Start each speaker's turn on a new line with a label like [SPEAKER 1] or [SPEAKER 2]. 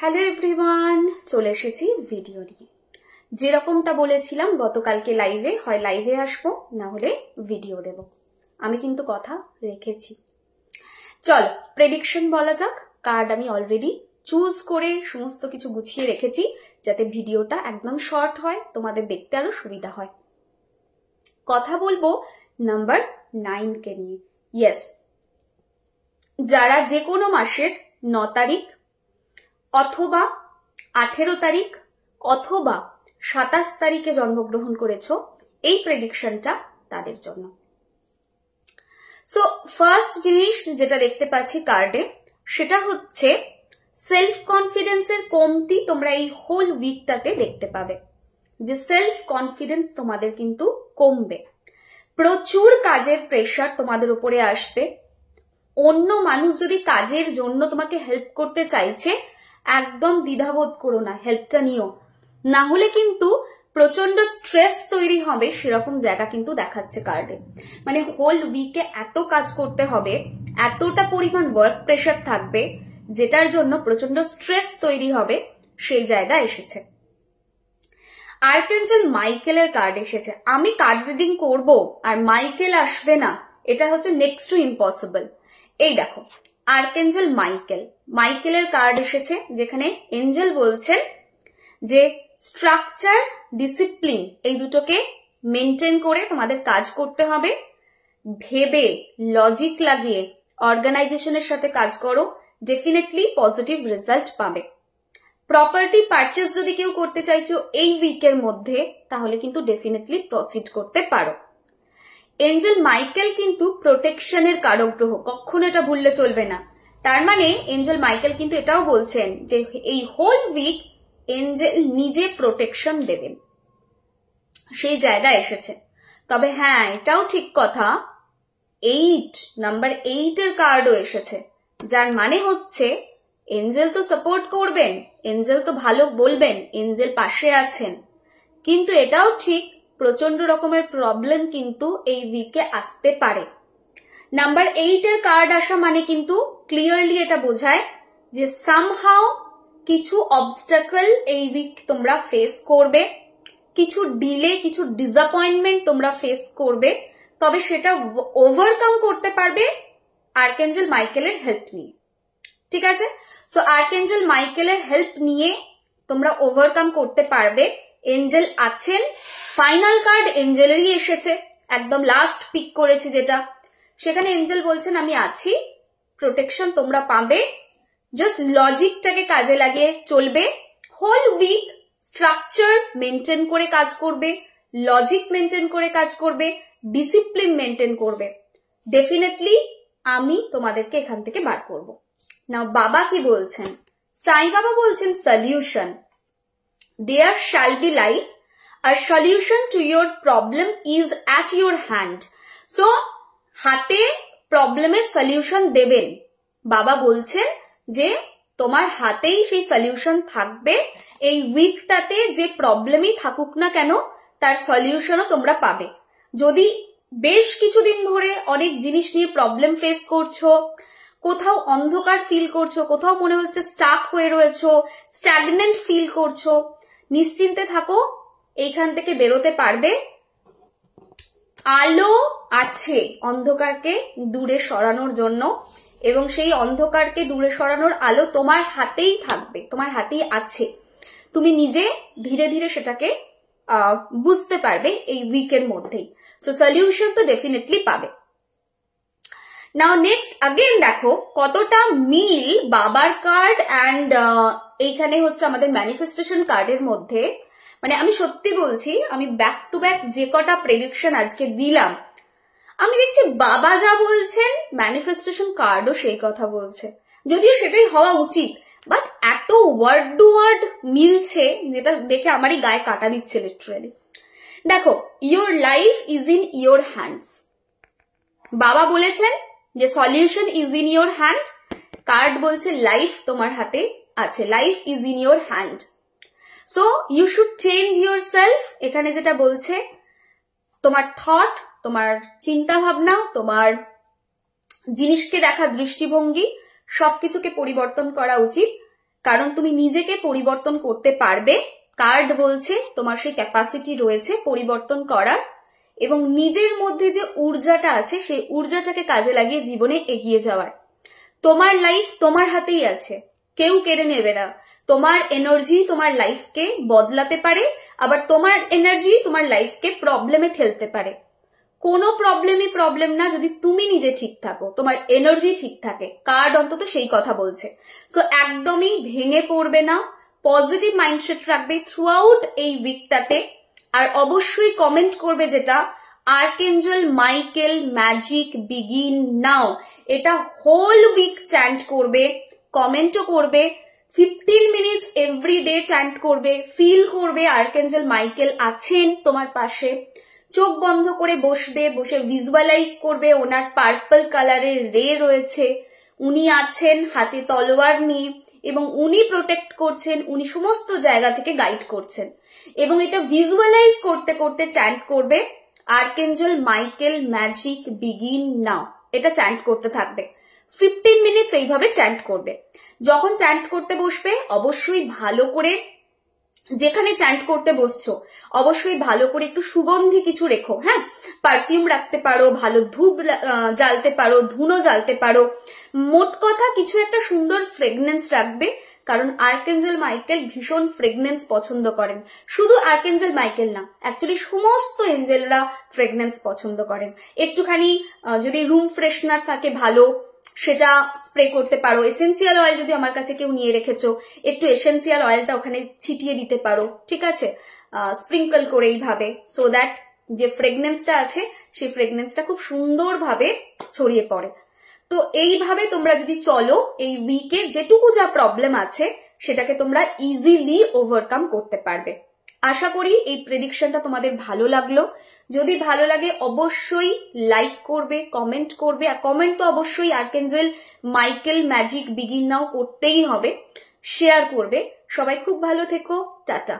[SPEAKER 1] Hello everyone, চলে এসেছি video নিয়ে। যেরকমটা বলেছিলাম গতকালকে লাইভে, হয় লাইভে আসবো না হলে ভিডিও দেব। আমি কিন্তু কথা রেখেছি। চল প্রেডিকশন বলা যাক। কার্ড আমি অলরেডি চুজ করে সমস্ত কিছু গুছিয়ে রেখেছি যাতে ভিডিওটা একদম শর্ট হয়, তোমাদের দেখতে আরো সুবিধা হয়। কথা বলবো নাম্বার 9 কে নিয়ে। ইয়েস, যারা যে কোনো মাসের 9 তারিখ অথবা 18 তারিখ অথবা 27 তারিখে জন্মগ্রহণ করেছো, এই প্রেডিকশনটা তাদের জন্য। সো ফার্স্ট জিনিস যেটা দেখতে পাচ্ছি কার্ডে, সেটা হচ্ছে সেলফ কনফিডেন্সের কমতি তোমরা এই হোল উইকটাতে দেখতে পাবে। যে সেলফ কনফিডেন্স তোমাদের কিন্তু কমবে, প্রচুর কাজের প্রেশার তোমাদের উপরে আসবে। অন্য মানুষ যদি কাজের জন্য তোমাকে হেল্প করতে চাইছে, একদম দ্বিধাবোধ করো না, হেল্পটা নিও। না হলে কিন্তু প্রচন্ড স্ট্রেস তৈরি হবে, সেরকম জায়গা কিন্তু দেখাচ্ছে কার্ডে। মানে হোল উইকে এত কাজ করতে হবে, এতটা পরিমাণ ওয়ার্ক প্রেশার থাকবে, যেটার জন্য প্রচন্ড স্ট্রেস তৈরি হবে, সেই জায়গা এসেছে। আর্কএঞ্জেল মাইকেলের কার্ড এসেছে। আমি কার্ড রিডিং করব আর মাইকেল আসবে না, এটা হচ্ছে নেক্সট টু ইম্পসিবল। এই দেখো আর্কএঞ্জেল মাইকেলের কার্ড এসেছে, যেখানে এঞ্জেল বলছেন যে স্ট্রাকচার, ডিসিপ্লিন এই দুটোকে মেনটেন করে তোমাদের কাজ করতে হবে। ভেবে লজিক লাগিয়ে অর্গানাইজেশনের সাথে কাজ করো, ডেফিনেটলি পজিটিভ রেজাল্ট পাবে। প্রপার্টি পারচেজ যদি কেউ করতে চাইছো এই উইকের মধ্যে, তাহলে কিন্তু ডেফিনেটলি প্রসিড করতে পারো। এঞ্জেল মাইকেল কিন্তু প্রোটেকশনের কারক গ্রহ, কখনো এটা ভুললে চলবে না। তার মানে এঞ্জেল মাইকেল কিন্তু এটাও বলছেন যে এই হোল উইক এঞ্জেল নিজে প্রোটেকশন দেবেন, সেই জায়গায় এসেছে। তবে হ্যাঁ, এটাও ঠিক কথা, নাম্বার 8 এর কার্ডও এসেছে, যার মানে হচ্ছে এঞ্জেল তো সাপোর্ট করবেন, এঞ্জেল তো ভালো বলবেন, এঞ্জেল পাশে আছেন। কিন্তু এটাও ঠিক, প্রচন্ড রকমের প্রবলেম কিন্তু এই উইকে আসতে পারে। নাম্বার 8 এর কার্ড আসা মানে কিন্তু ক্লিয়ারলি এটা বোঝায় যে সামহাও কিছু অবস্টাকল এই উইক তোমরা ফেস করবে, কিছু ডিলে, কিছু ডিসঅ্যাপয়েন্টমেন্ট তোমরা ফেস করবে। তবে সেটা ওভারকাম করতে পারবে আর্কএঞ্জেল মাইকেলের হেল্প নিয়ে। ঠিক আছে? সো আর্কএঞ্জেল মাইকেলের হেল্প নিয়ে তোমরা ওভারকাম করতে পারবে। এঞ্জেল আছেন। ফাইনাল কার্ড এঞ্জেলেরই এসেছে, একদম লাস্ট পিক করেছি যেটা, সেখানে এঞ্জেল বলছেন আমি আছি, প্রোটেকশন তোমরা পাবে। জাস্ট লজিকটাকে কাজে লাগিয়ে চলবে। হোল উইক স্ট্রাকচার মেনটেন করে কাজ করবে, লজিক মেনটেন করে কাজ করবে, ডিসিপ্লিন মেনটেন করবে। ডেফিনেটলি আমি তোমাদেরকে এখান থেকে বার করব। নাও বাবা কি বলছেন? সাই বাবা বলছেন solution. There shall be light. A solution to your problem is at your hand. So, হাতে প্রবলেমের সলিউশন দেবেন। বাবা বলছেন যে তোমার হাতেই সেই সলিউশন থাকবে। এই উইকটাতে যে প্রবলেমই থাকুক না কেন, তার সলিউশনও তোমরা পাবে। যদি বেশ কিছুদিন ধরে অনেক জিনিস নিয়ে প্রবলেম ফেস করছো, কোথাও অন্ধকার ফিল করছো, কোথাও মনে হচ্ছে স্টাক হয়ে রয়েছো, স্ট্যাগনেন্ট ফিল করছো, নিশ্চিন্তে থাকো, এইখান থেকে বেরোতে পারবে। আলো আছে অন্ধকারকে দূরে সরানোর জন্য, এবং সেই অন্ধকারকে দূরে সরানোর আলো তোমার হাতেই থাকবে, তোমার হাতেই আছে। তুমি নিজে ধীরে ধীরে সেটাকে বুঝতে পারবে এই উইকের মধ্যেই। সো সলিউশন তো ডেফিনেটলি পাবে। নাও নেক্সট अगेन দেখো কতটা মিল বাবার কার্ড অ্যান্ড এইখানে হচ্ছে আমাদের ম্যানিফেস্টেশন কার্ডের মধ্যে। মানে আমি সত্যি বলছি, আমি ব্যাক টু ব্যাক যে কটা প্রেডিকশন আজকে দিলাম, আমি দেখছি বাবা যা বলছেন ম্যানিফেস্টেশন কার্ডও সেই কথা বলছে, যদিও সেটাই হওয়া উচিত, বাট এত ওয়ার্ড টু ওয়ার্ড মিলছে যেটা দেখে আমারই গায়ে কাটা দিচ্ছে লিটারালি। দেখো, your life is in your hands. বাবা বলেছেন যে solution is in your hand, card বলছে লাইফ তোমার হাতে আছে, life is in your hand. So you should change yourself. এখানে যেটা বলছে, তোমার থট, তোমার চিন্তা ভাবনা, তোমার জিনিসকে দেখা দৃষ্টিভঙ্গি, সবকিছুকে পরিবর্তন করা উচিত। কারণ তুমি নিজেকে পরিবর্তন করতে পারবে। কার্ড বলছে তোমার সেই ক্যাপাসিটি রয়েছে পরিবর্তন করার, এবং নিজের মধ্যে যে ঊর্জাটা আছে সেই ঊর্জাটাকে কাজে লাগিয়ে জীবনে এগিয়ে যাওয়ার। তোমার লাইফ তোমার হাতেই আছে, কেউ কেড়ে নেবে না। তোমার এনার্জি তোমার লাইফকে বদলাতে পারে, আবার তোমার এনার্জি তোমার লাইফকে প্রবলেমে ঠেলতে পারে। কোনো প্রবলেমই প্রবলেম না যদি তুমি নিজে ঠিক থাকো, তোমার এনার্জি ঠিক থাকে। কার্ড অন্তত সেই কথা বলছে। সো একদমই ভেঙে পড়বে না, পজিটিভ মাইন্ডসেট রাখবে থ্রু আউট এই উইকটাতে। আর অবশ্যই কমেন্ট করবে যেটা আর্কএঞ্জেল মাইকেল ম্যাজিক বিগিন নাও, এটা হোল উইক চ্যান্ট করবে, কমেন্টও করবে, 15 মিনিটস এভরি ডে চ্যান্ট করবে, ফিল করবে আর্কএঞ্জেল মাইকেল আছেন তোমার পাশে। চোখ বন্ধ করে বসবে, বসে ভিজুয়ালাইজ করবে ওনার পার্পল কালারের রে রয়েছে, উনি আছেন হাতে তলোয়ার নিয়ে, এবং উনি প্রোটেক্ট করছেন, উনি সমস্ত জায়গা থেকে গাইড করছেন। এবং এটা ভিজুয়ালাইজ করতে করতে চ্যান্ট করবে আর্কএঞ্জেল মাইকেল ম্যাজিক বিগিন নাও, এটা চ্যান্ট করতে থাকবে 15 মিনিটস। এইভাবে চ্যান্ট করবে। যখন চ্যান্ট করতে বসবে অবশ্যই ভালো করে, যেখানে চ্যান্ট করতে বসছো অবশ্যই ভালো করে একটু সুগন্ধি কিছু রেখো। হ্যাঁ, পারফিউম রাখতে পারো, ভালো ধূপ জ্বালতে পারো, ধুনো জ্বালতে পারো। মোট কথা কিছু একটা সুন্দর ফ্রেগনেন্স রাখবে, কারণ আর্কএঞ্জেল মাইকেল ভীষণ ফ্রেগনেন্স পছন্দ করেন। শুধু আর্কএঞ্জেল মাইকেল না, অ্যাকচুয়ালি সমস্ত এঞ্জেলরা ফ্রেগনেন্স পছন্দ করেন। একটুখানি যদি রুম ফ্রেশনার থাকে ভালো, সেটা স্প্রে করতে পারো। এসেন্সিয়াল অয়েল যদি আমার কাছে কেউ নিয়ে রেখেছো, একটু এসেন্সিয়াল অয়েলটা ওখানে ছিটিয়ে দিতে পারো, ঠিক আছে, স্প্রিঙ্কল করে এইভাবে, সো দ্যাট যে ফ্রেগনেন্সটা আছে সেই ফ্রেগনেন্সটা খুব সুন্দরভাবে ছড়িয়ে পড়ে। তো এইভাবে তোমরা যদি চলো, এই উইকে যেটুকু যা প্রবলেম আছে সেটাকে তোমরা ইজিলি ওভারকাম করতে পারবে। আশা করি এই প্রেডিকশনটা তোমাদের ভালো লাগলো। যদি ভালো লাগে অবশ্যই লাইক করবে, কমেন্ট করবে, আর কমেন্ট তো অবশ্যই আর্কএঞ্জেল মাইকেল ম্যাজিক বিগিন নাও করতেই হবে, শেয়ার করবে। সবাই খুব ভালো থেকো, টাটা।